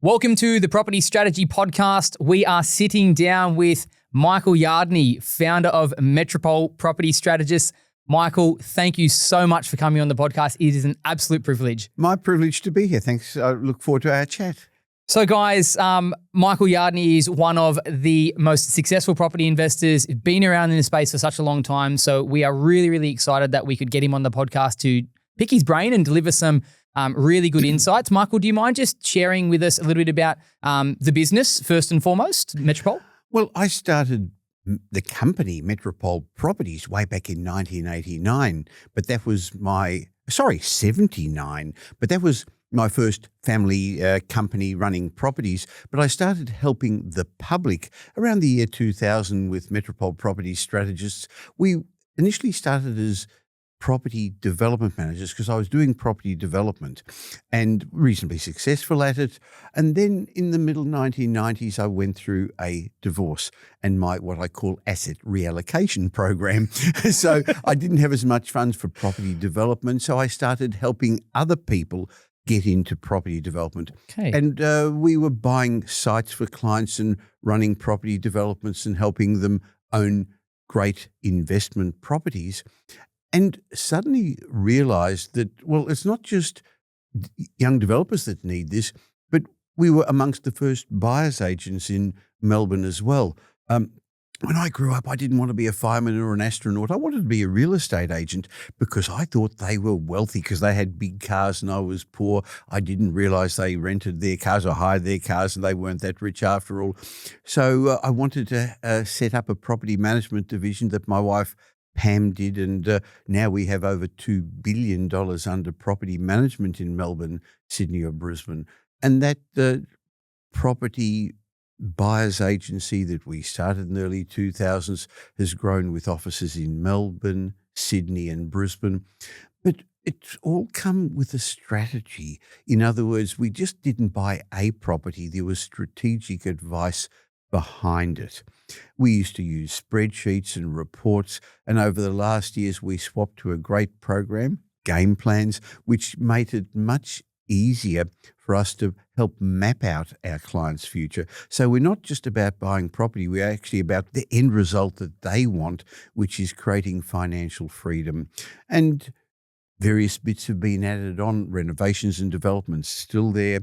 Welcome to the Property Strategy Podcast. We are sitting down with Michael Yardney, founder of Metropole Property Strategists. Michael, thank you so much for coming on the podcast. It is an absolute privilege. My privilege to be here. Thanks. I look forward to our chat. So guys, Michael Yardney is one of the most successful property investors, been around in the space for such a long time. So we are really, really excited that we could get him on the podcast to pick his brain and deliver some really good insights. Michael, do you mind just sharing with us a little bit about the business first and foremost, Metropole? Well, I started the company Metropole Properties way back in 1989, but that was 79, but that was my first family company running properties. But I started helping the public around the year 2000 with Metropole Property Strategists. We initially started as property development managers because I was doing property development and reasonably successful at it. And then in the middle 1990s, I went through a divorce and my what I call asset reallocation program. So I didn't have as much funds for property development. So I started helping other people get into property development. Okay. And we were buying sites for clients and running property developments and helping them own great investment properties. And suddenly realized that, well, it's not just young developers that need this, but we were amongst the first buyers agents in Melbourne as well. When I grew up, I didn't want to be a fireman or an astronaut. I wanted to be a real estate agent because I thought they were wealthy because they had big cars and I was poor. I didn't realize they rented their cars or hired their cars and they weren't that rich after all. So I wanted to set up a property management division that my wife Pam did, and now we have over $2 billion under property management in Melbourne, Sydney or Brisbane. And that property buyers agency that we started in the early 2000s has grown with offices in Melbourne, Sydney and Brisbane. But it's all come with a strategy. In other words, we just didn't buy a property. There was strategic advice behind it. We used to use spreadsheets and reports, and over the last years we swapped to a great program, game plans, which made it much easier for us to help map out our clients' future. So we're not just about buying property, we're actually about the end result that they want, which is creating financial freedom. And various bits have been added on, renovations and developments still there.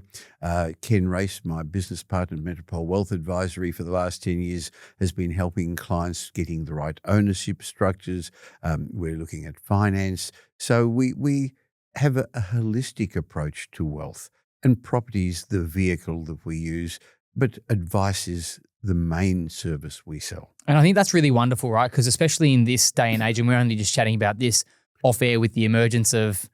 Ken Race, my business partner at Metropole Wealth Advisory for the last 10 years, has been helping clients getting the right ownership structures. We're looking at finance. So we have a holistic approach to wealth, and property is the vehicle that we use, but advice is the main service we sell. And I think that's really wonderful, right? Because especially in this day and age, and we're only just chatting about this off air with the emergence of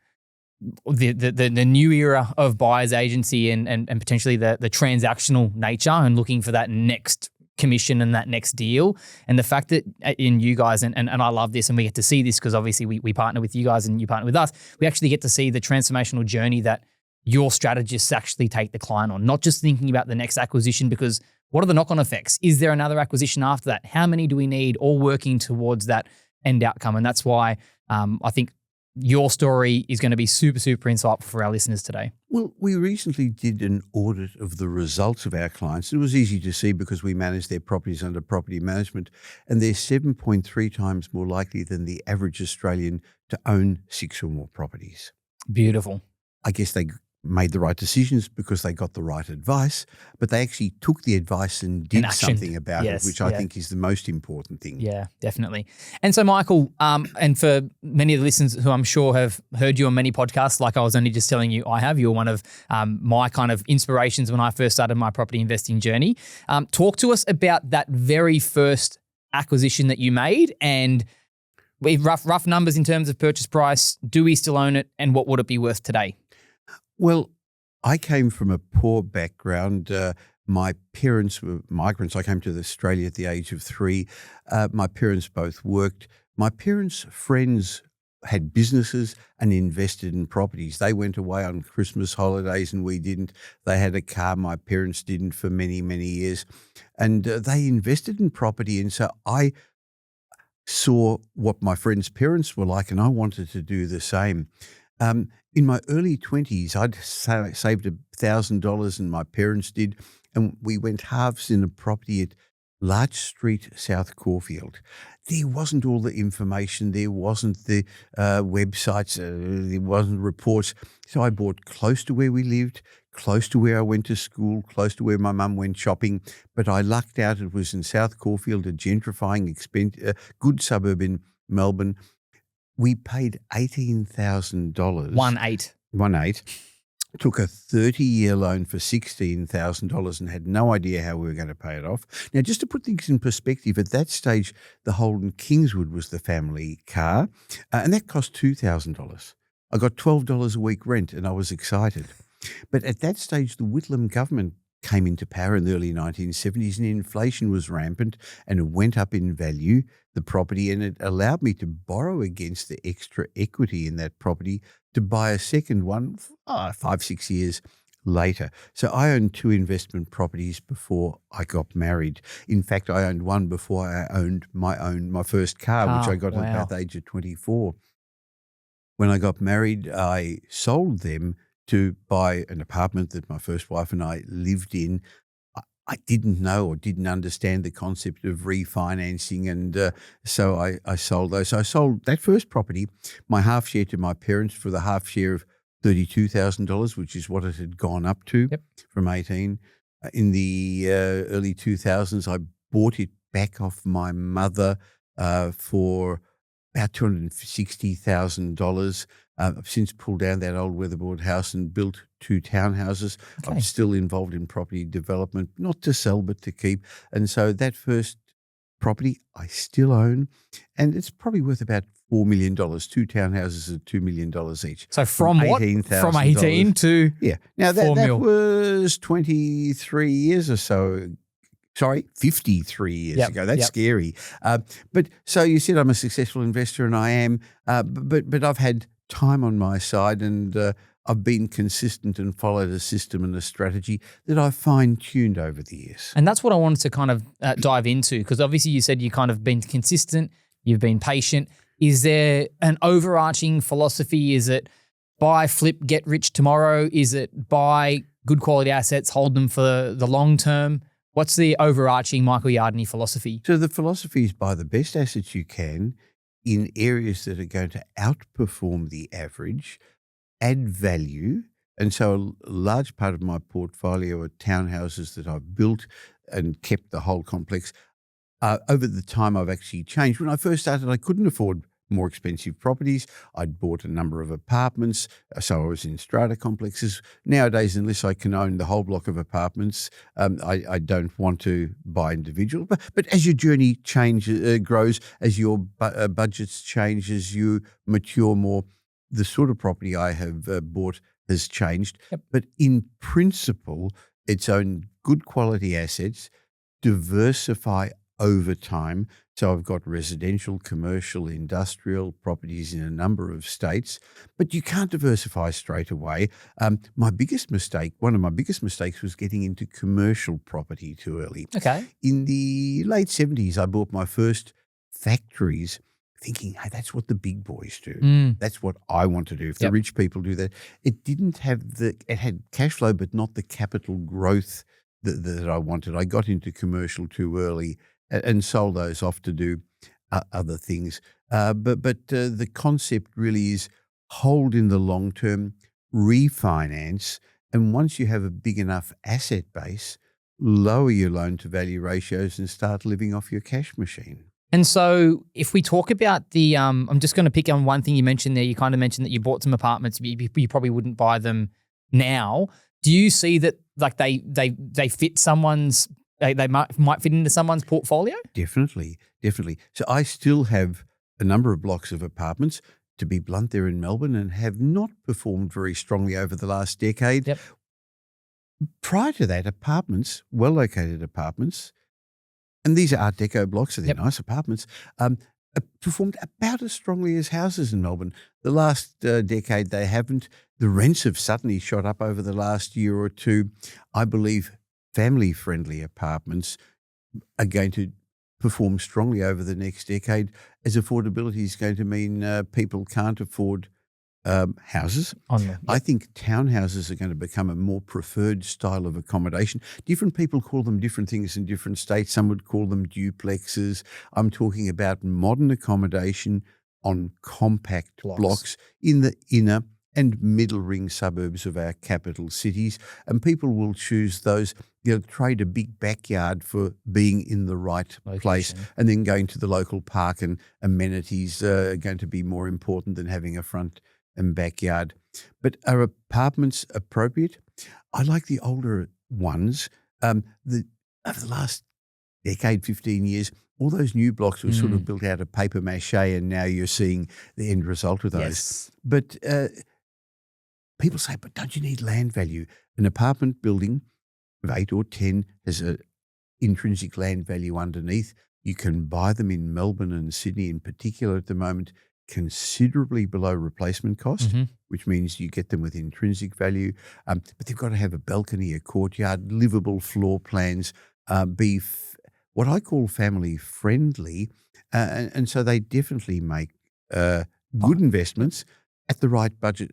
the new era of buyer's agency and potentially the transactional nature and looking for that next commission and that next deal. And the fact that in you guys, and I love this and we get to see this because obviously we partner with you guys and you partner with us, we actually get to see the transformational journey that your strategists actually take the client on, not just thinking about the next acquisition because what are the knock-on effects? Is there another acquisition after that? How many do we need? All working towards that end outcome. And that's why I think your story is going to be super, super insightful for our listeners today. Well, we recently did an audit of the results of our clients. It was easy to see because we manage their properties under property management, and they're 7.3 times more likely than the average Australian to own 6 or more properties. Beautiful. I guess they made the right decisions because they got the right advice, but they actually took the advice and did something about it, which I think is the most important thing. Yeah, definitely. And so, Michael, and for many of the listeners who I'm sure have heard you on many podcasts, like I was only just telling you I have, you're one of my kind of inspirations when I first started my property investing journey. Talk to us about that very first acquisition that you made and rough numbers in terms of purchase price. Do we still own it and what would it be worth today? Well, I came from a poor background. My parents were migrants. I came to Australia at the age of 3. My parents both worked. My parents' friends had businesses and invested in properties. They went away on Christmas holidays and we didn't. They had a car. My parents didn't for many, many years. And they invested in property. And so I saw what my friends' parents were like and I wanted to do the same. In my early 20s, I'd saved $1,000 and my parents did, and we went halves in a property at Larch Street, South Caulfield. There wasn't all the information. There wasn't the websites. There wasn't reports. So I bought close to where we lived, close to where I went to school, close to where my mum went shopping. But I lucked out. It was in South Caulfield, a gentrifying, good suburb in Melbourne. We paid $18,000. 1-8. 1-8. Took a 30-year loan for $16,000 and had no idea how we were going to pay it off. Now, just to put things in perspective, at that stage, the Holden Kingswood was the family car, and that cost $2,000. I got $12 a week rent, and I was excited. But at that stage, the Whitlam government came into power in the early 1970s, and inflation was rampant, and it went up in value, the property, and it allowed me to borrow against the extra equity in that property to buy a second one 5-6 years later. So I owned 2 investment properties before I got married. In fact, I owned one before I owned my first car, which I got at about the age of 24. When I got married, I sold them to buy an apartment that my first wife and I lived in. I didn't know or didn't understand the concept of refinancing, and so I sold those. So I sold that first property, my half share to my parents for the half share of $32,000, which is what it had gone up to from 18. In the early 2000s, I bought it back off my mother for about $260,000. I've since pulled down that old weatherboard house and built 2 townhouses. Okay. I'm still involved in property development, not to sell but to keep. And so that first property I still own, and it's probably worth about $4 million. 2 townhouses at $2 million each. So from what? From 18 to Now that was 23 years or so. Sorry, 53 years ago. That's scary. But so you said I'm a successful investor, and I am. But I've had time on my side, and I've been consistent and followed a system and a strategy that I've fine-tuned over the years. And that's what I wanted to kind of dive into, because obviously you said you kind of been consistent, you've been patient. Is there an overarching philosophy? Is it buy, flip, get rich tomorrow? Is it buy good quality assets, hold them for the long term? What's the overarching Michael Yardney philosophy? So the philosophy is buy the best assets you can in areas that are going to outperform the average, add value. And so a large part of my portfolio are townhouses that I've built and kept the whole complex. Over the time, I've actually changed. When I first started, I couldn't afford more expensive properties. I'd bought a number of apartments, so I was in strata complexes. Nowadays, unless I can own the whole block of apartments, I don't want to buy individual. But as your journey grows, as your budgets change, as you mature more, the sort of property I have bought has changed. But in principle, it's own good quality assets, diversify over time. So I've got residential, commercial, industrial properties in a number of states, but you can't diversify straight away. One of my biggest mistakes was getting into commercial property too early. Okay. In the late 70s, I bought my first factories thinking, hey, that's what the big boys do. That's what I want to do. If the rich people do that, it didn't have it had cash flow, but not the capital growth that I wanted. I got into commercial too early and sold those off to do other things. But the concept really is hold in the long term, refinance, and once you have a big enough asset base, lower your loan to value ratios and start living off your cash machine. And so if we talk about the, I'm just going to pick on one thing you mentioned there. You kind of mentioned that you bought some apartments, you probably wouldn't buy them now. Do you see that like they fit someone's, they might fit into someone's portfolio? Definitely. So I still have a number of blocks of apartments, to be blunt, they're in Melbourne and have not performed very strongly over the last decade. Prior to that, apartments, well-located apartments, and these are Art Deco blocks, so they're nice apartments, performed about as strongly as houses in Melbourne. The last decade, they haven't. The rents have suddenly shot up over the last year or two. I believe family-friendly apartments are going to perform strongly over the next decade, as affordability is going to mean people can't afford houses. Yep. I think townhouses are going to become a more preferred style of accommodation. Different people call them different things in different states. Some would call them duplexes. I'm talking about modern accommodation on compact blocks in the inner and middle ring suburbs of our capital cities. And people will choose those, trade a big backyard for being in the right place, and then going to the local park, and amenities are going to be more important than having a front and backyard. But are apartments appropriate? I like the older ones. Over the last decade, 15 years, all those new blocks were sort of built out of paper mache, and now you're seeing the end result of those. Yes. But people say, but don't you need land value? An apartment building of 8 or 10 has an intrinsic land value underneath. You can buy them in Melbourne and Sydney in particular at the moment considerably below replacement cost, which means you get them with intrinsic value. But they've got to have a balcony, a courtyard, livable floor plans, be what I call family friendly. And so they definitely make good investments at the right budget,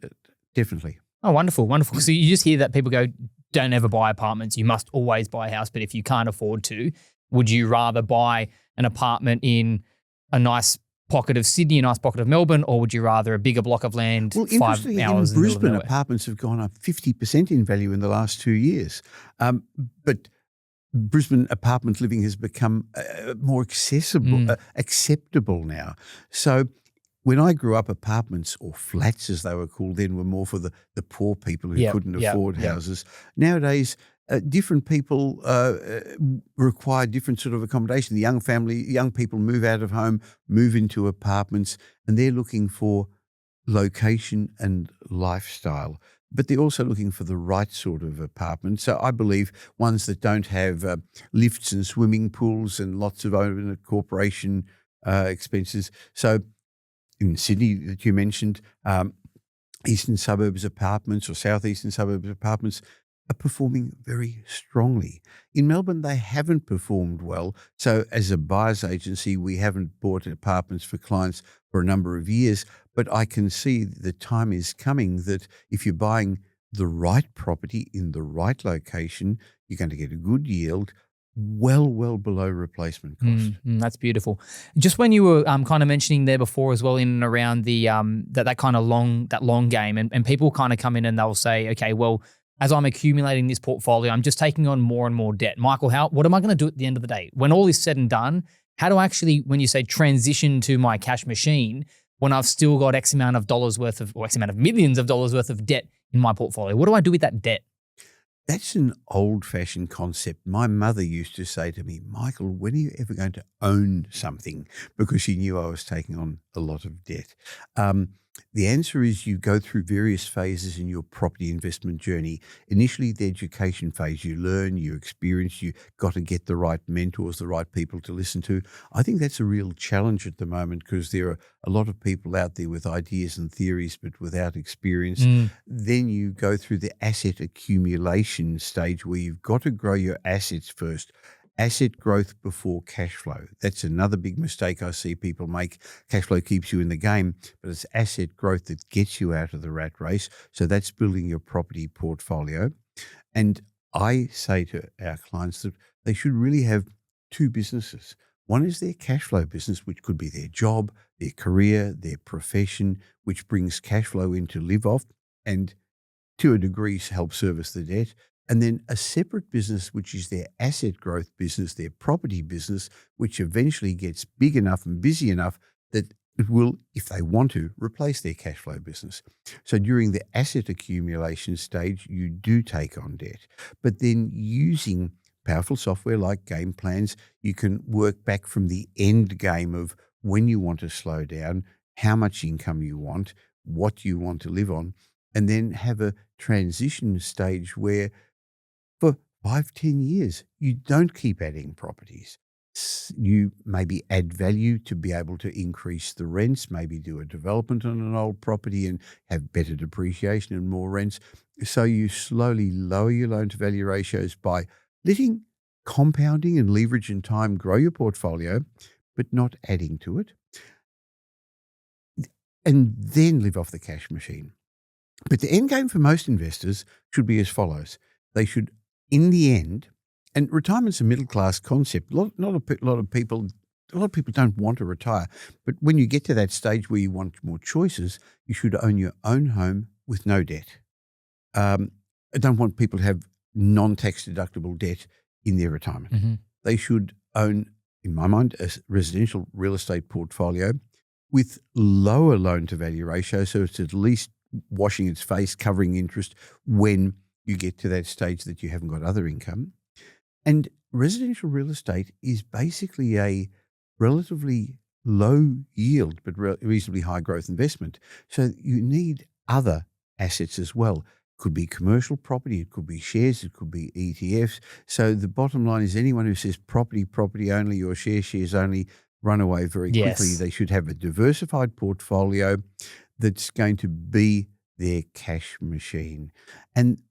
definitely. Oh, wonderful, wonderful. So you just hear that people go, don't ever buy apartments. You must always buy a house. But if you can't afford to, would you rather buy an apartment in a nice pocket of Sydney, a nice pocket of Melbourne, or would you rather a bigger block of land, 5 hours in in Brisbane, apartments have gone up 50% in value in the last 2 years. But Brisbane apartment living has become more accessible, acceptable now. So when I grew up, apartments, or flats as they were called then, were more for the poor people who couldn't afford houses. Nowadays, different people require different sort of accommodation. The young people move out of home, move into apartments, and they're looking for location and lifestyle. But they're also looking for the right sort of apartment. So I believe ones that don't have lifts and swimming pools and lots of owner corporation expenses. So in Sydney that you mentioned, eastern suburbs apartments or southeastern suburbs apartments are performing very strongly. In Melbourne, they haven't performed well. So as a buyer's agency, we haven't bought apartments for clients for a number of years. But I can see the time is coming that if you're buying the right property in the right location, you're going to get a good yield, well below replacement cost. That's beautiful. Just when you were kind of mentioning there before as well, in and around the that kind of long game, and people kind of come in and they'll say, okay, well, as I'm accumulating this portfolio, I'm just taking on more and more debt. Michael, what am I going to do at the end of the day? When all is said and done, how do I actually, when you say transition to my cash machine, when I've still got X amount of dollars worth of, or X amount of millions of dollars worth of debt in my portfolio? What do I do with that debt? That's an old-fashioned concept. My mother used to say to me, Michael, when are you ever going to own something? Because she knew I was taking on a lot of debt. The answer is you go through various phases in your property investment journey. Initially, the education phase, you learn, you experience, you got to get the right mentors, the right people to listen to. I think that's a real challenge at the moment because there are a lot of people out there with ideas and theories but without experience. Then you go through the asset accumulation stage where you've got to grow your assets first. Asset growth before cash flow. That's another big mistake I see people make. Cash flow keeps you in the game, but it's asset growth that gets you out of the rat race. So that's building your property portfolio. And I say to our clients that they should really have two businesses. One is their cash flow business, which could be their job, their career, their profession, which brings cash flow in to live off and to a degree help service the debt. And then a separate business, which is their asset growth business, their property business, which eventually gets big enough and busy enough that it will, if they want to, replace their cash flow business. So during the asset accumulation stage, you do take on debt. But then using powerful software like game plans, you can work back from the end game of when you want to slow down, how much income you want, what you want to live on, and then have a transition stage where for 5-10 years, you don't keep adding properties. You maybe add value to be able to increase the rents, maybe do a development on an old property and have better depreciation and more rents. So you slowly lower your loan to value ratios by letting compounding and leverage and time grow your portfolio, but not adding to it. and then live off the cash machine. But the end game for most investors should be as follows. They should, in the end, and retirement's a middle-class concept. A lot of people don't want to retire. But when you get to that stage where you want more choices, you should own your own home with no debt. I don't want people to have non-tax deductible debt in their retirement. Mm-hmm. They should own, in my mind, a residential real estate portfolio with lower loan-to-value ratio, so it's at least washing its face, covering interest when you get to that stage that you haven't got other income. And residential real estate is basically a relatively low yield but reasonably high growth investment. So you need other assets as well. It could be commercial property, it could be shares, it could be ETFs. So the bottom line is anyone who says property only or shares only, run away very quickly. Yes. They should have a diversified portfolio that's going to be their cash machine. And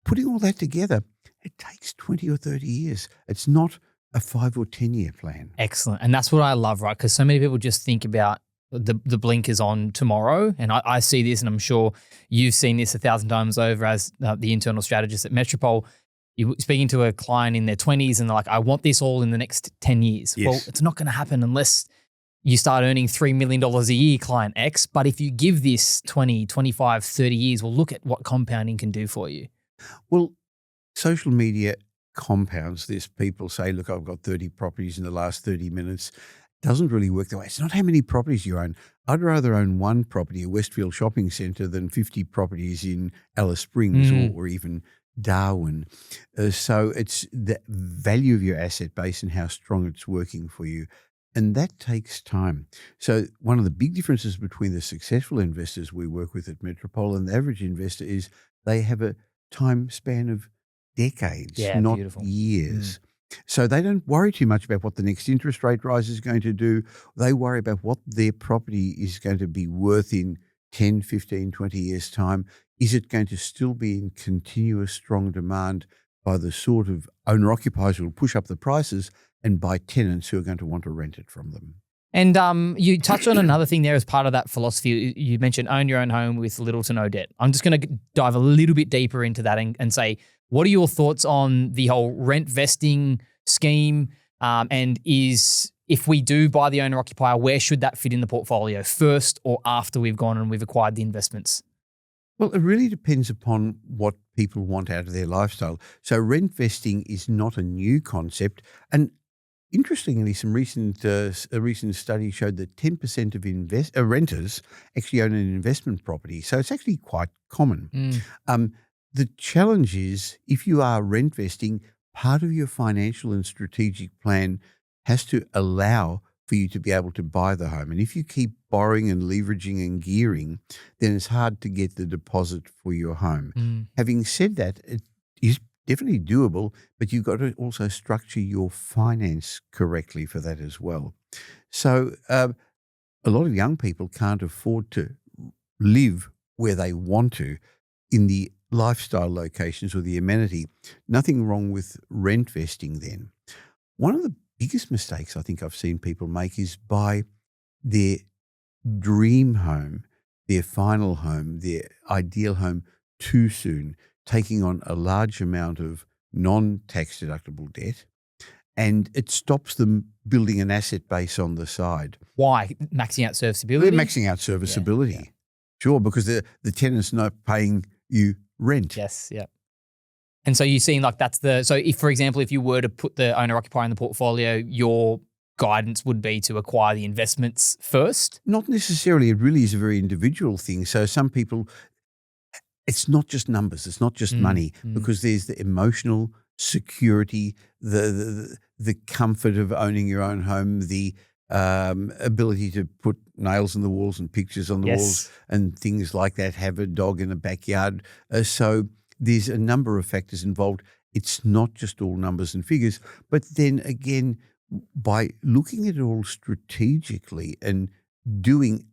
putting all that together, it takes 20 or 30 years. It's not a 5 or 10 year plan. Excellent. And that's what I love, right? Because so many people just think about the blinkers on tomorrow. And I see this, and I'm sure you've seen this 1,000 times over as the internal strategist at Metropole. You're speaking to a client in their 20s and they're like, I want this all in the next 10 years. Yes. Well, it's not going to happen unless you start earning $3 million a year, client X. But if you give this 20, 25, 30 years, well, look at what compounding can do for you. Well, social media compounds this. People say, look, I've got 30 properties in the last 30 minutes. It doesn't really work that way. It's not how many properties you own. I'd rather own one property at Westfield Shopping Centre than 50 properties in Alice Springs or even Darwin. So it's the value of your asset base and how strong it's working for you. And that takes time. So one of the big differences between the successful investors we work with at Metropole and the average investor is they have a time span of decades, not beautiful. years. So they don't worry too much about what the next interest rate rise is going to do. They worry about what their property is going to be worth in 10, 15, 20 years' time. Is it going to still be in continuous strong demand by the sort of owner-occupiers who will push up the prices and by tenants who are going to want to rent it from them? And you touched on another thing there as part of that philosophy. You mentioned own your own home with little to no debt. I'm just going to dive a little bit deeper into that and say, what are your thoughts on the whole rent vesting scheme? And if we do buy the owner-occupier, where should that fit in the portfolio, first or after we've gone and we've acquired the investments? Well, it really depends upon what people want out of their lifestyle. So rent vesting is not a new concept. And interestingly, a recent study showed that 10% of renters actually own an investment property. So it's actually quite common. The challenge is if you are rent vesting, part of your financial and strategic plan has to allow for you to be able to buy the home. And if you keep borrowing and leveraging and gearing, then it's hard to get the deposit for your home. Having said that, it is definitely doable, but you've got to also structure your finance correctly for that as well. So a lot of young people can't afford to live where they want to in the lifestyle locations or the amenity. Nothing wrong with rent vesting then. One of the biggest mistakes I think I've seen people make is buy their dream home, their final home, their ideal home too soon, taking on a large amount of non-tax deductible debt, and it stops them building an asset base on the side. Why? Maxing out serviceability? They're maxing out serviceability. Yeah. Sure, because the tenant's not paying you rent. Yes, yeah. And so you're seeing like so if, for example, if you were to put the owner-occupier in the portfolio, your guidance would be to acquire the investments first? Not necessarily. It really is a very individual thing. So some people, it's not just numbers, it's not just money, because there's the emotional security, the comfort of owning your own home, the ability to put nails on the walls and pictures on the walls and things like that, have a dog in the backyard. So there's a number of factors involved. It's not just all numbers and figures, but then again, by looking at it all strategically and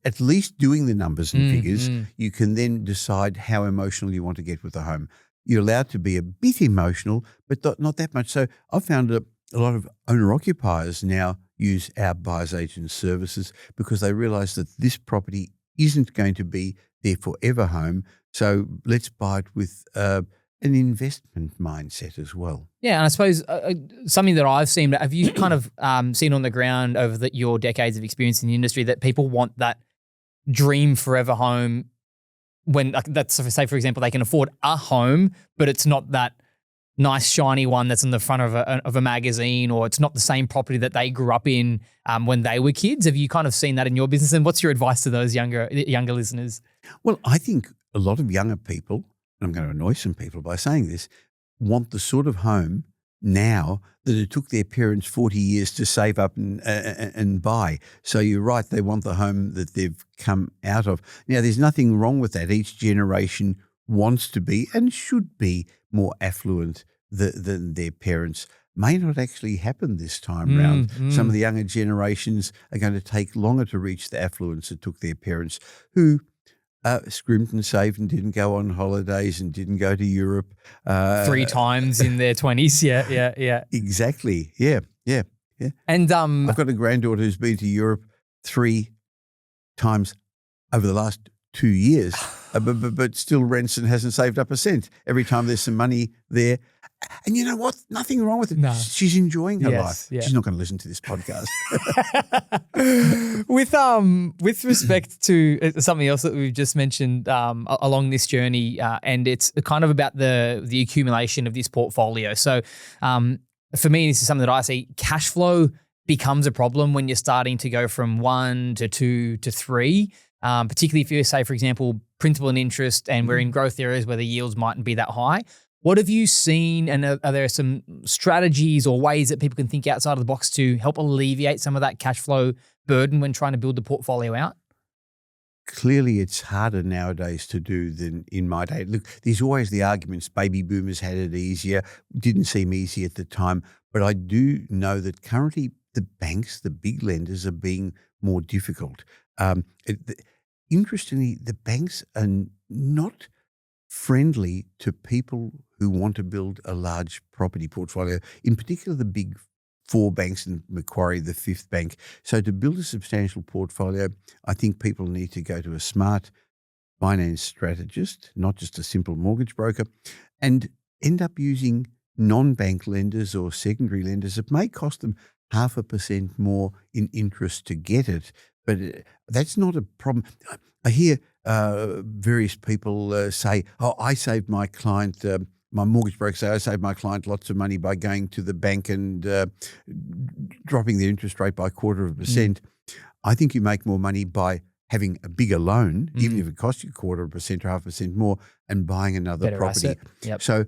at least doing the numbers and figures, you can then decide how emotional you want to get with the home. You're allowed to be a bit emotional, but not that much. So I've found a lot of owner-occupiers now use our buyer's agent services because they realise that this property isn't going to be their forever home. So let's buy it with an investment mindset as well. Yeah, and I suppose something that I've seen, have you kind of seen on the ground over your decades of experience in the industry that people want that dream forever home when, like, that's, say, for example, they can afford a home, but it's not that nice shiny one that's in the front of a magazine, or it's not the same property that they grew up in when they were kids. Have you kind of seen that in your business? And what's your advice to those younger listeners? Well, I think a lot of younger people, and I'm going to annoy some people by saying this, want the sort of home now that it took their parents 40 years to save up and buy. So you're right, they want the home that they've come out of. Now, there's nothing wrong with that. Each generation wants to be and should be more affluent than their parents. May not actually happen this time round. Some of the younger generations are going to take longer to reach the affluence that took their parents, who scrimped and saved and didn't go on holidays and didn't go to Europe 3 times in their 20s. Yeah. Exactly. Yeah. And I've got a granddaughter who's been to Europe 3 times over the last 2 years, but still rents and hasn't saved up a cent. Every time there's some money there. And you know what? Nothing wrong with it. No. She's enjoying her life. Yeah. She's not going to listen to this podcast. With respect to something else that we've just mentioned along this journey, and it's kind of about the accumulation of this portfolio. So for me, this is something that I see, cash flow becomes a problem when you're starting to go from 1 to 2 to 3, particularly if you say, for example, principal and interest, and we're in growth areas where the yields mightn't be that high. What have you seen, and are there some strategies or ways that people can think outside of the box to help alleviate some of that cash flow burden when trying to build the portfolio out? Clearly, it's harder nowadays to do than in my day. Look, there's always the arguments, baby boomers had it easier, didn't seem easy at the time. But I do know that currently the banks, the big lenders, are being more difficult. Interestingly, the banks are not friendly to people who want to build a large property portfolio, in particular the big 4 banks and Macquarie, the 5th bank. So to build a substantial portfolio, I think people need to go to a smart finance strategist, not just a simple mortgage broker, and end up using non-bank lenders or secondary lenders. It may cost them 0.5% more in interest to get it, but that's not a problem. I hear various people say, I saved my client, my mortgage broker say, I saved my client lots of money by going to the bank and dropping their interest rate by 0.25%. I think you make more money by having a bigger loan, even if it costs you 0.25% or 0.5% more, and buying another Better property. asset. Yep. So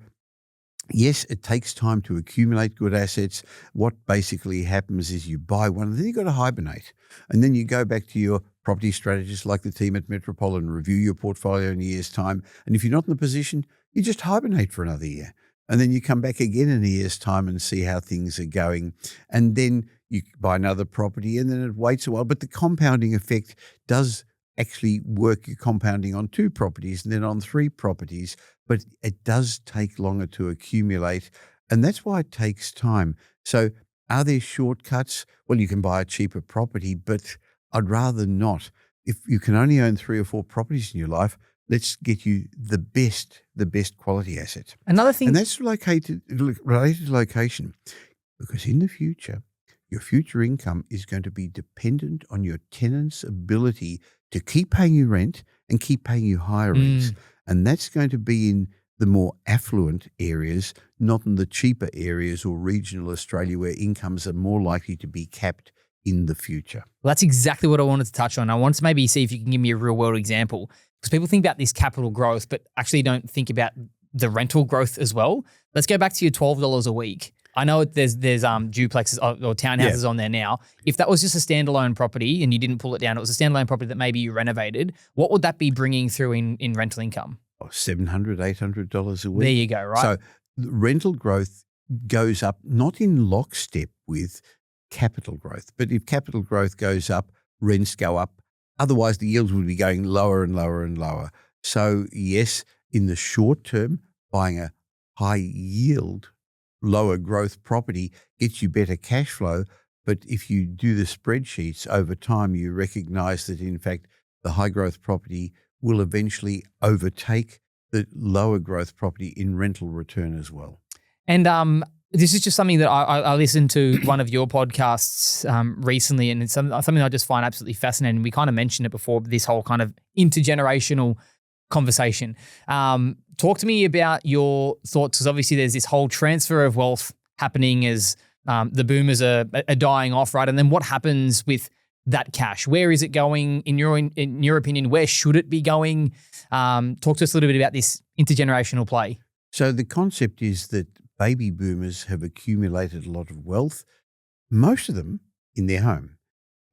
yes, it takes time to accumulate good assets. What basically happens is you buy one, and then you've got to hibernate. And then you go back to your property strategist like the team at Metropole and review your portfolio in a year's time. And if you're not in the position, you just hibernate for another year. And then you come back again in a year's time and see how things are going. And then you buy another property, and then it waits a while. But the compounding effect does actually work. You're compounding on 2 properties and then on 3 properties, but it does take longer to accumulate. And that's why it takes time. So are there shortcuts? Well, you can buy a cheaper property, but I'd rather not. If you can only own 3 or 4 properties in your life, let's get you the best quality asset. Another thing, and that's related to location, because in the future, your future income is going to be dependent on your tenant's ability to keep paying you rent and keep paying you higher rents. And that's going to be in the more affluent areas, not in the cheaper areas or regional Australia where incomes are more likely to be capped in the future. Well, that's exactly what I wanted to touch on. I wanted to maybe see if you can give me a real world example, because people think about this capital growth, but actually don't think about the rental growth as well. Let's go back to your $12 a week. I know there's duplexes or townhouses on there now. If that was just a standalone property and you didn't pull it down, it was a standalone property that maybe you renovated, what would that be bringing through in rental income? $700, $800 a week. There you go, right? So rental growth goes up not in lockstep with capital growth, but if capital growth goes up, rents go up. Otherwise, the yields would be going lower and lower and lower. So yes, in the short term, buying a high yield, lower growth property gets you better cash flow. But if you do the spreadsheets over time, you recognize that in fact, the high growth property will eventually overtake the lower growth property in rental return as well. And this is just something that I listened to one of your podcasts recently, and it's something I just find absolutely fascinating. We kind of mentioned it before, this whole kind of intergenerational conversation. Talk to me about your thoughts, because obviously there's this whole transfer of wealth happening as the boomers are dying off, right? And then what happens with that cash? Where is it going in your opinion? Where should it be going? Talk to us a little bit about this intergenerational play. So the concept is that baby boomers have accumulated a lot of wealth, most of them in their home.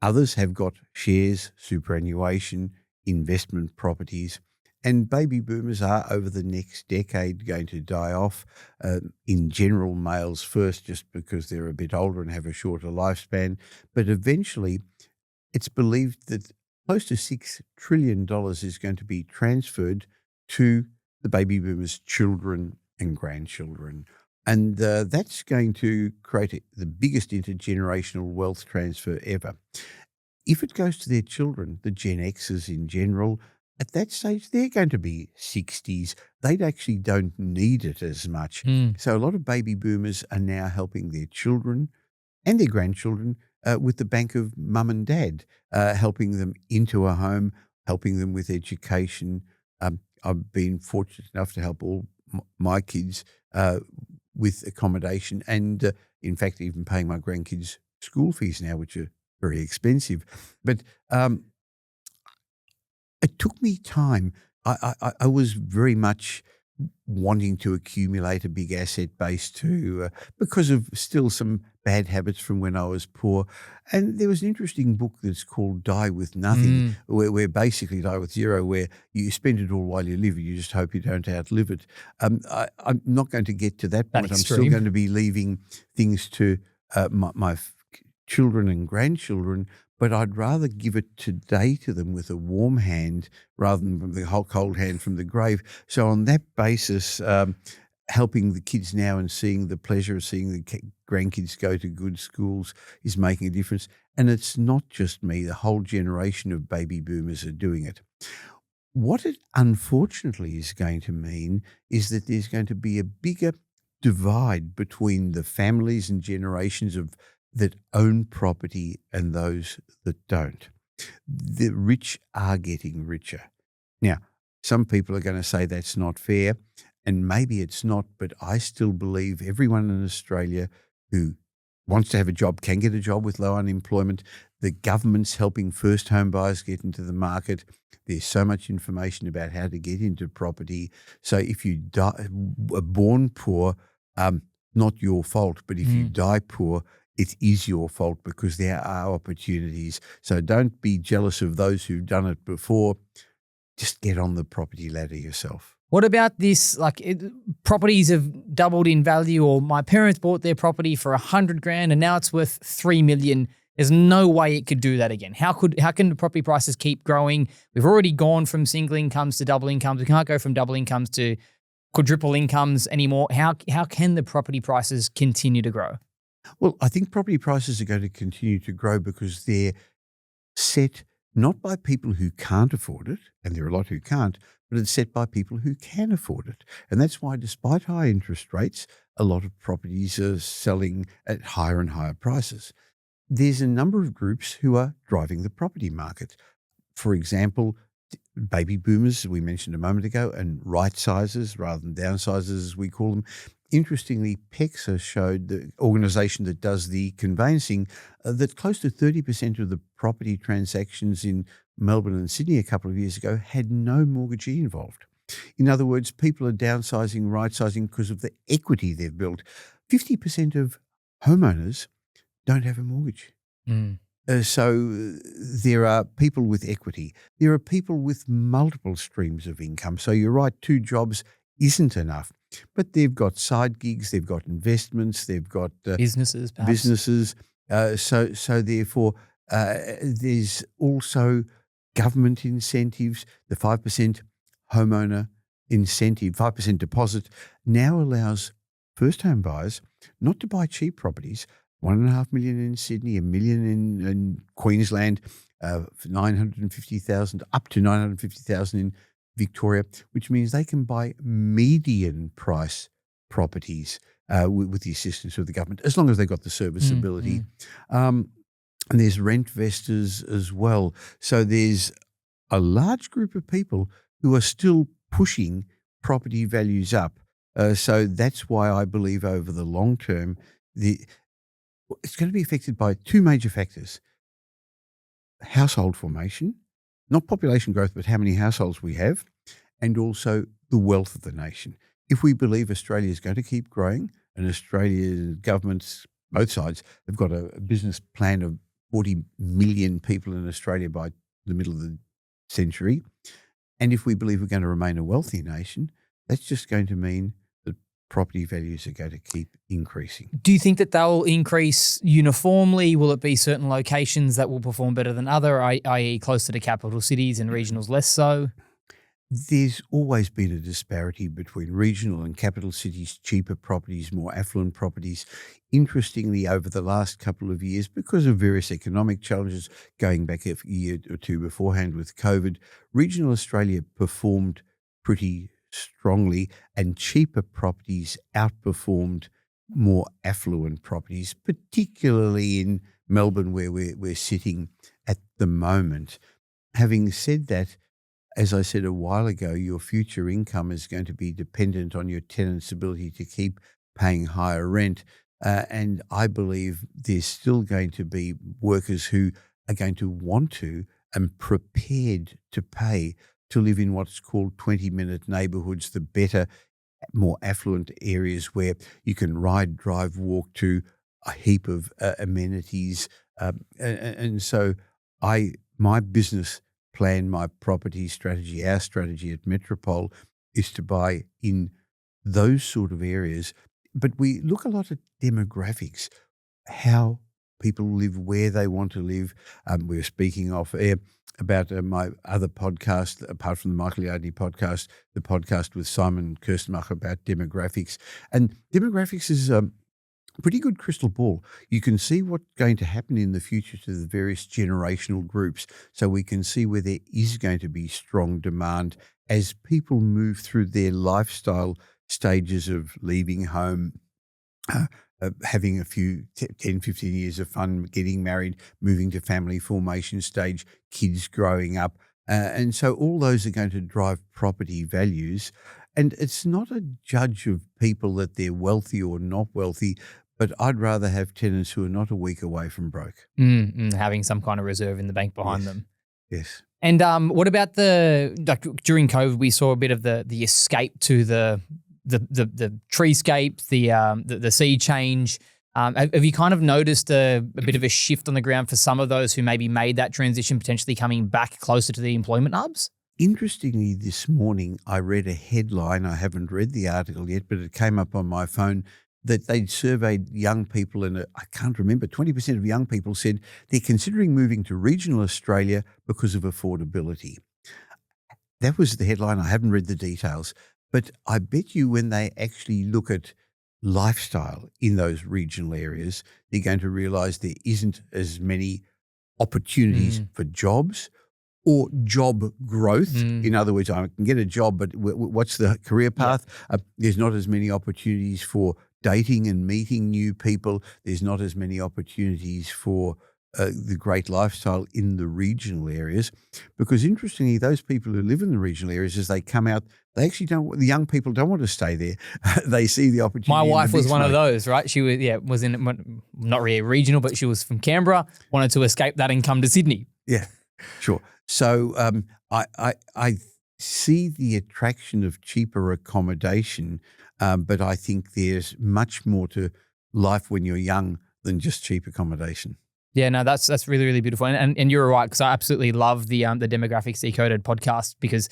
Others have got shares, superannuation, investment properties, and baby boomers are over the next decade going to die off. In general, males first, just because they're a bit older and have a shorter lifespan. But eventually, it's believed that close to $6 trillion is going to be transferred to the baby boomers' children and grandchildren. And that's going to create the biggest intergenerational wealth transfer ever. If it goes to their children, the Gen Xers in general, at that stage, they're going to be 60s. They actually don't need it as much. So a lot of baby boomers are now helping their children and their grandchildren with the bank of mum and dad, helping them into a home, helping them with education. I've been fortunate enough to help all my kids with accommodation and, in fact, even paying my grandkids' school fees now, which are very expensive. But it took me time. I was very much wanting to accumulate a big asset base too, because of still some bad habits from when I was poor. And there was an interesting book that's called Die With Nothing, where basically Die With Zero, where you spend it all while you live and you just hope you don't outlive it. I'm not going to get to that point. I'm still going to be leaving things to my children and grandchildren, but I'd rather give it today to them with a warm hand rather than from the whole cold hand from the grave. So on that basis, helping the kids now and seeing the pleasure of seeing the grandkids go to good schools is making a difference. And it's not just me. The whole generation of baby boomers are doing it. What it unfortunately is going to mean is that there's going to be a bigger divide between the families and generations that own property and those that don't. The rich are getting richer. Now, some people are going to say that's not fair, and maybe it's not, but I still believe everyone in Australia who wants to have a job can get a job with low unemployment. The government's helping first home buyers get into the market. There's so much information about how to get into property. So if you are born poor, not your fault, but if you die poor, it is your fault because there are opportunities. So don't be jealous of those who've done it before. Just get on the property ladder yourself. What about this? Properties have doubled in value, or my parents bought their property for $100,000 and now it's worth $3 million. There's no way it could do that again. How can the property prices keep growing? We've already gone from single incomes to double incomes. We can't go from double incomes to quadruple incomes anymore. How can the property prices continue to grow? Well, I think property prices are going to continue to grow because they're set not by people who can't afford it, and there are a lot who can't, but it's set by people who can afford it. And that's why, despite high interest rates, a lot of properties are selling at higher and higher prices. There's a number of groups who are driving the property market. For example, baby boomers, we mentioned a moment ago, and right sizers rather than downsizers, as we call them. Interestingly, PEXA showed, the organisation that does the conveyancing, that close to 30% of the property transactions in Melbourne and Sydney a couple of years ago had no mortgagee involved. In other words, people are downsizing, right-sizing because of the equity they've built. 50% of homeowners don't have a mortgage. So there are people with equity. There are people with multiple streams of income. So you're right, 2 jobs isn't enough. But they've got side gigs, they've got investments, they've got businesses, perhaps. Businesses. So therefore, there's also government incentives. The 5% homeowner incentive, 5% deposit, now allows first home buyers not to buy cheap properties. $1.5 million in Sydney, $1 million in Queensland, for 950,000 up to 950,000 in Victoria, which means they can buy median price properties with the assistance of the government, as long as they've got the serviceability. And there's rent vestors as well. So there's a large group of people who are still pushing property values up. So that's why I believe over the long term, it's going to be affected by two major factors. Household formation, not population growth, but how many households we have, and also the wealth of the nation. If we believe Australia is going to keep growing, and Australia's governments, both sides, have got a business plan of 40 million people in Australia by the middle of the century, and if we believe we're going to remain a wealthy nation, that's just going to mean that property values are going to keep increasing. Do you think that they'll increase uniformly? Will it be certain locations that will perform better than other, i.e. closer to capital cities and regionals less so? There's always been a disparity between regional and capital cities, cheaper properties, more affluent properties. Interestingly, over the last couple of years, because of various economic challenges, going back a year or two beforehand with COVID, regional Australia performed pretty strongly, and cheaper properties outperformed more affluent properties, particularly in Melbourne, where we're sitting at the moment. Having said that, as I said a while ago, your future income is going to be dependent on your tenant's ability to keep paying higher rent. And I believe there's still going to be workers who are going to want to and prepared to pay to live in what's called 20-minute neighbourhoods, the better, more affluent areas where you can ride, drive, walk to a heap of amenities. And so my business plan, my property strategy, our strategy at Metropole is to buy in those sort of areas. But we look a lot at demographics, how people live, where they want to live. We were speaking off air about my other podcast, apart from the Michael Yardney podcast, the podcast with Simon Kirstenmacher about demographics. And demographics is pretty good crystal ball. You can see what's going to happen in the future to the various generational groups. So we can see where there is going to be strong demand as people move through their lifestyle stages of leaving home, having a few 10, 15 years of fun, getting married, moving to family formation stage, kids growing up. And so all those are going to drive property values. And it's not a judge of people that they're wealthy or not wealthy, but I'd rather have tenants who are not a week away from broke. Having some kind of reserve in the bank behind them. Yes. And what about during COVID, we saw a bit of the escape to the treescape, the sea change. Have you kind of noticed a bit of a shift on the ground for some of those who maybe made that transition, potentially coming back closer to the employment hubs? Interestingly, this morning I read a headline. I haven't read the article yet, but it came up on my phone that they'd surveyed young people, and I can't remember, 20% of young people said they're considering moving to regional Australia because of affordability. That was the headline. I haven't read the details, but I bet you when they actually look at lifestyle in those regional areas, they're going to realise there isn't as many opportunities for jobs or job growth. In other words, I can get a job, but what's the career path? There's not as many opportunities for dating and meeting new people. There's not as many opportunities for the great lifestyle in the regional areas, because interestingly, those people who live in the regional areas, as they come out, they actually don't. The young people don't want to stay there. They see the opportunity. My wife was one of those, right? She was in not really regional, but she was from Canberra, wanted to escape that and come to Sydney. Yeah, sure. So I see the attraction of cheaper accommodation, but I think there's much more to life when you're young than just cheap accommodation. Yeah, no, that's really, really beautiful. And you're right, because I absolutely love the Demographics Decoded podcast, because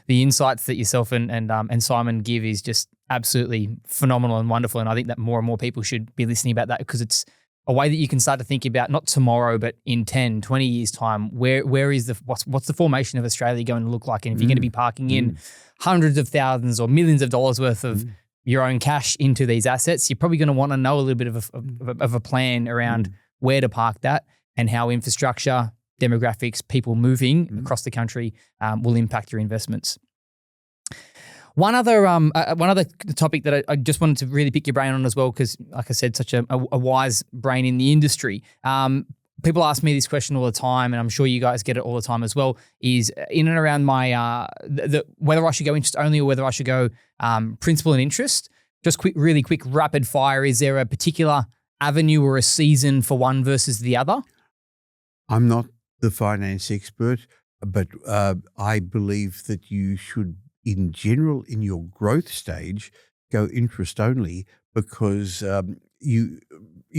the insights that yourself and Simon give is just absolutely phenomenal and wonderful. And I think that more and more people should be listening about that, because it's a way that you can start to think about not tomorrow, but in 10, 20 years time, where is what's the formation of Australia going to look like? And if you're going to be parking in hundreds of thousands or millions of dollars worth of your own cash into these assets, you're probably going to want to know a little bit of a plan around where to park that and how infrastructure demographics, people moving across the country will impact your investments. One other topic that I just wanted to really pick your brain on as well, because like I said, such a wise brain in the industry. People ask me this question all the time, and I'm sure you guys get it all the time as well, is in and around my whether I should go interest only or whether I should go principal and interest. Just really quick, rapid fire. Is there a particular avenue or a season for one versus the other? I'm not the finance expert, but I believe that you should, in general, in your growth stage, go interest only, because you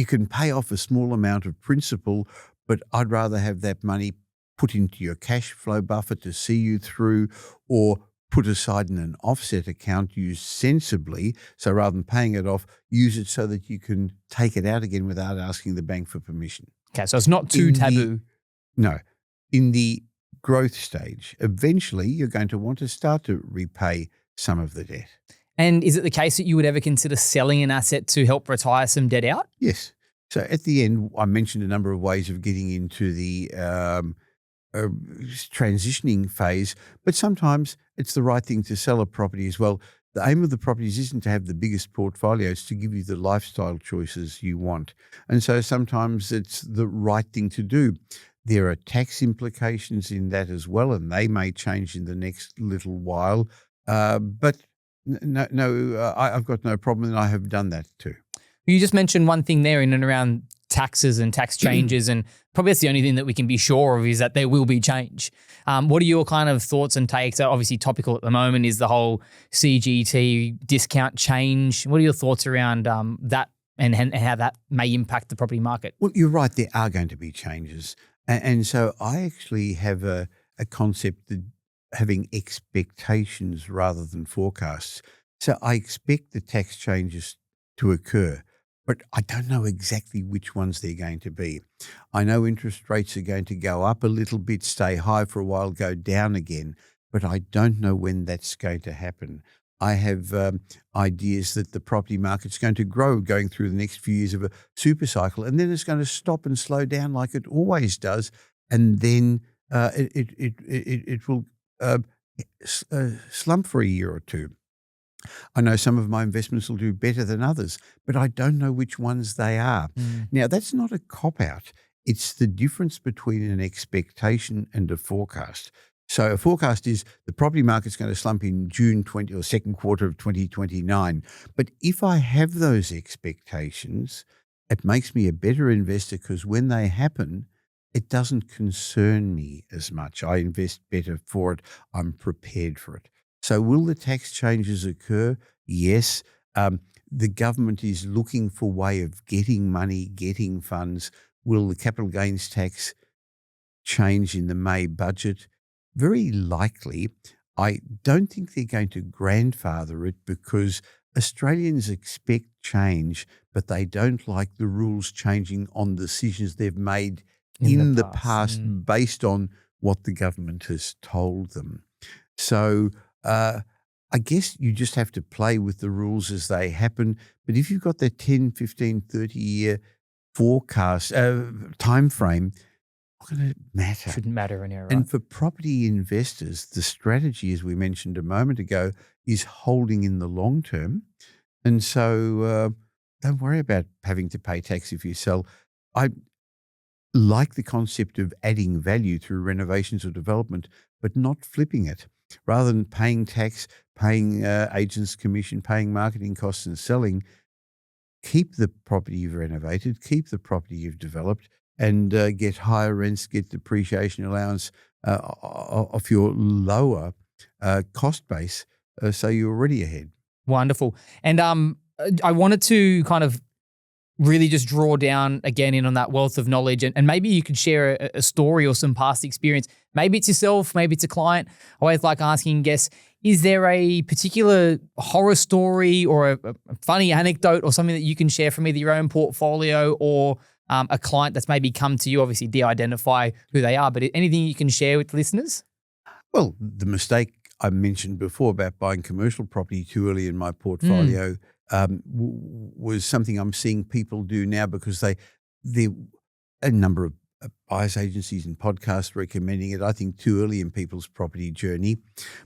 can pay off a small amount of principal, but I'd rather have that money put into your cash flow buffer to see you through, or put aside in an offset account, used sensibly. So rather than paying it off, use it so that you can take it out again without asking the bank for permission. Okay, so it's not too taboo. No. In the growth stage, eventually you're going to want to start to repay some of the debt. And is it the case that you would ever consider selling an asset to help retire some debt out? Yes. So at the end, I mentioned a number of ways of getting into the transitioning phase, but sometimes it's the right thing to sell a property as well. The aim of the properties isn't to have the biggest portfolio, it's to give you the lifestyle choices you want. And so sometimes it's the right thing to do. There are tax implications in that as well, and they may change in the next little while. But I've got no problem, and I have done that too. You just mentioned one thing there in and around taxes and tax changes, and probably that's the only thing that we can be sure of is that there will be change. What are your kind of thoughts and takes? Obviously topical at the moment is the whole CGT discount change. What are your thoughts around that and how that may impact the property market? Well, you're right, there are going to be changes. And so I actually have a concept of having expectations rather than forecasts. So I expect the tax changes to occur, but I don't know exactly which ones they're going to be. I know interest rates are going to go up a little bit, stay high for a while, go down again, but I don't know when that's going to happen. I have ideas that the property market's going to grow going through the next few years of a super cycle, and then it's going to stop and slow down like it always does, and then it will slump for a year or two. I know some of my investments will do better than others, but I don't know which ones they are. Now, that's not a cop-out. It's the difference between an expectation and a forecast. So a forecast is the property market's going to slump in June 20 or second quarter of 2029. But if I have those expectations, it makes me a better investor, because when they happen, it doesn't concern me as much. I invest better for it. I'm prepared for it. So will the tax changes occur? Yes. The government is looking for a way of getting money, getting funds. Will the capital gains tax change in the May budget? Very likely. I don't think they're going to grandfather it, because Australians expect change, but they don't like the rules changing on decisions they've made in the past based on what the government has told them. So I guess you just have to play with the rules as they happen. But if you've got that 10, 15, 30-year forecast time frame, not going to matter. Shouldn't matter anymore, right? And for property investors, the strategy, as we mentioned a moment ago, is holding in the long term. And so don't worry about having to pay tax if you sell. I like the concept of adding value through renovations or development, but not flipping it. Rather than paying tax, paying agents' commission, paying marketing costs and selling, keep the property you've renovated, keep the property you've developed, and get higher rents, get depreciation allowance off your lower cost base, so you're already ahead. Wonderful. And I wanted to kind of really just draw down again in on that wealth of knowledge, and maybe you could share a story or some past experience. Maybe it's yourself, maybe it's a client. I always like asking guests, is there a particular horror story or a funny anecdote or something that you can share from either your own portfolio or a client that's maybe come to you? Obviously de-identify who they are, but anything you can share with listeners? Well, the mistake I mentioned before about buying commercial property too early in my portfolio was something I'm seeing people do now, because there are a number of buyers agencies and podcasts recommending it, I think too early in people's property journey.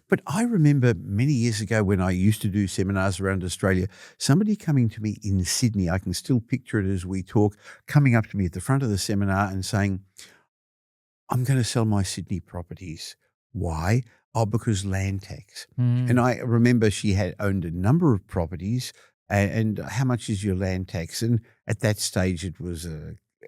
But I remember many years ago when I used to do seminars around Australia, somebody coming to me in Sydney, I can still picture it as we talk, coming up to me at the front of the seminar and saying, I'm going to sell my Sydney properties. Why? Oh, because land tax. And I remember she had owned a number of properties and how much is your land tax? And at that stage, it was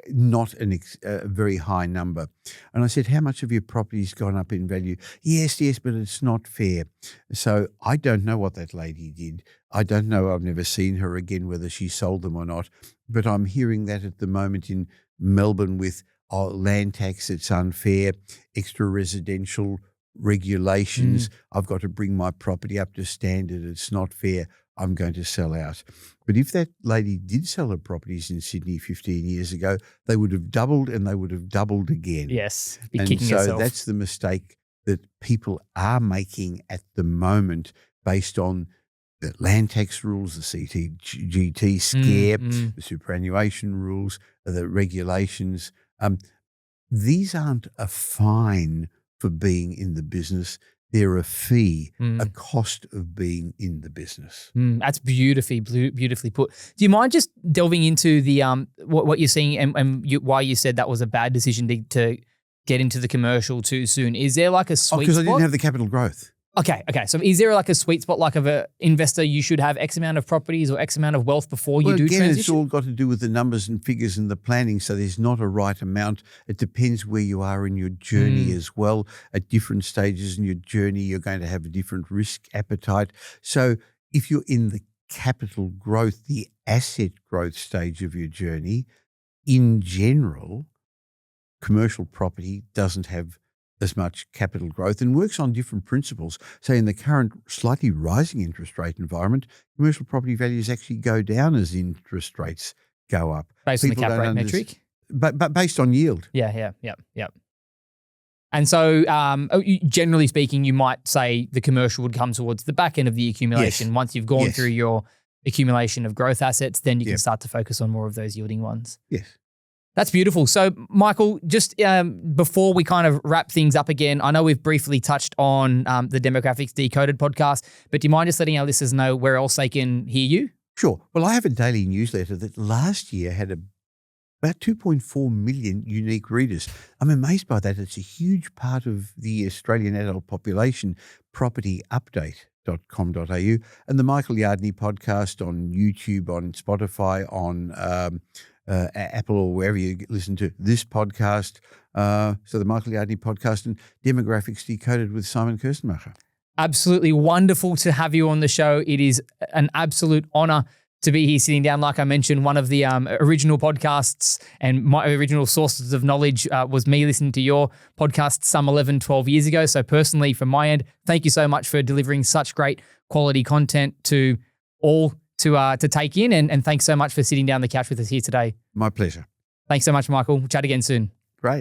not a very high number. And I said, how much of your property's gone up in value? Yes, but it's not fair. So I don't know what that lady did. I don't know. I've never seen her again, whether she sold them or not. But I'm hearing that at the moment in Melbourne with land tax, it's unfair, extra residential regulations. I've got to bring my property up to standard. It's not fair. I'm going to sell out. But if that lady did sell her properties in Sydney 15 years ago, they would have doubled and they would have doubled again. Yes. And so that's the mistake that people are making at the moment based on the land tax rules, the CTGT scare, the superannuation rules, the regulations. These aren't a fine for being in the business. They're a fee, a cost of being in the business. That's beautifully put. Do you mind just delving into the what you're seeing and why you said that was a bad decision to get into the commercial too soon? Is there like a sweet spot? Because I didn't have the capital growth. Okay. So is there like a sweet spot, like of an investor, you should have X amount of properties or X amount of wealth before you do transition? It's all got to do with the numbers and figures and the planning. So there's not a right amount. It depends where you are in your journey as well. At different stages in your journey, you're going to have a different risk appetite. So if you're in the capital growth, the asset growth stage of your journey, in general, commercial property doesn't have as much capital growth and works on different principles. So in the current slightly rising interest rate environment, commercial property values actually go down as interest rates go up. Based on the cap rate metric? But based on yield. Yeah. And so generally speaking, you might say the commercial would come towards the back end of the accumulation. Yes. Once you've gone through your accumulation of growth assets, then you can start to focus on more of those yielding ones. Yes. That's beautiful. So, Michael, just before we kind of wrap things up again, I know we've briefly touched on the Demographics Decoded podcast, but do you mind just letting our listeners know where else they can hear you? Sure. Well, I have a daily newsletter that last year had about 2.4 million unique readers. I'm amazed by that. It's a huge part of the Australian adult population. Propertyupdate.com.au and the Michael Yardney podcast on YouTube, on Spotify, on Apple or wherever you listen to this podcast. So the Michael Yardney podcast and Demographics Decoded with Simon Kirstenmacher. Absolutely wonderful to have you on the show. It is an absolute honor to be here sitting down. Like I mentioned, one of the original podcasts and my original sources of knowledge was me listening to your podcast some 11, 12 years ago. So personally, from my end, thank you so much for delivering such great quality content to all to take in. And thanks so much for sitting down the couch with us here today. My pleasure. Thanks so much, Michael. We'll chat again soon. Great.